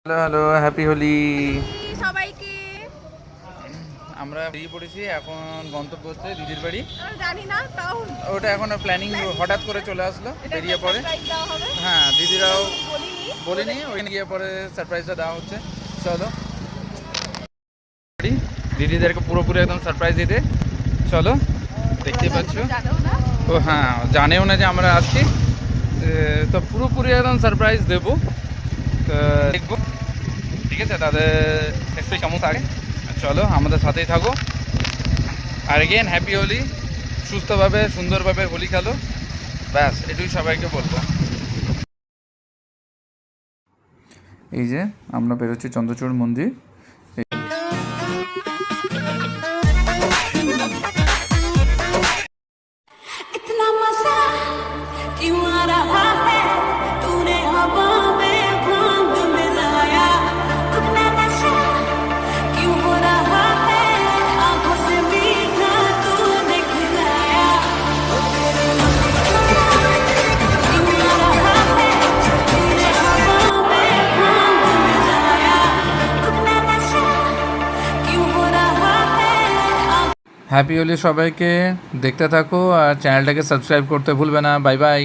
Hello hello happy Holi. সবাইকে আমরা বেরিয়ে পড়েছি, এখন গন্তব্য হচ্ছে দিদির বাড়ি। জানি না তাও ওটা এখন প্ল্যানিং হঠাৎ করে চলে আসলো, বেরিয়ে পড়ে। সারপ্রাইজ দেওয়া হবে। হ্যাঁ, দিদিরাও বলিনি বলিনি, ওখানে গিয়ে পরে সারপ্রাইজটা দেওয়া হচ্ছে। চলো দিদিদেরকে পুরোপুরি একদম সারপ্রাইজ দিতে। চলো, দেখতে পাচ্ছ। জানেও না। ও হ্যাঁ, জানেও না যে আমরা আসছি, তো পুরোপুরি একদম সারপ্রাইজ দেবো। দেখবো, ঠিক আছে, তাদের নিশ্চয়ই কেমন থাকে। চলো আমাদের সাথেই থাকো। আর এগেন হ্যাপি হোলি, সুস্থভাবে সুন্দরভাবে হোলি খেলো, ব্যাস এটুকুই সবাইকে বলবো। এই যে আমরা বেরোচ্ছি চন্দ্রচূড় মন্দির। इतना मजा क्यों आ रहा है, तूने हवा में भांग मिलाया, अपना नशा क्यों हो रहा है, आंखों से मीठा तूने खिलाया, ओ तेरे क्यों आ रहा है, तूने हवा में भांग मिलाया, अपना नशा क्यों हो रहा है। হ্যাপি হোলি সবাইকে, দেখতে থাকো আর চ্যানেলটাকে সাবস্ক্রাইব করতে ভুলবে না। Bye bye.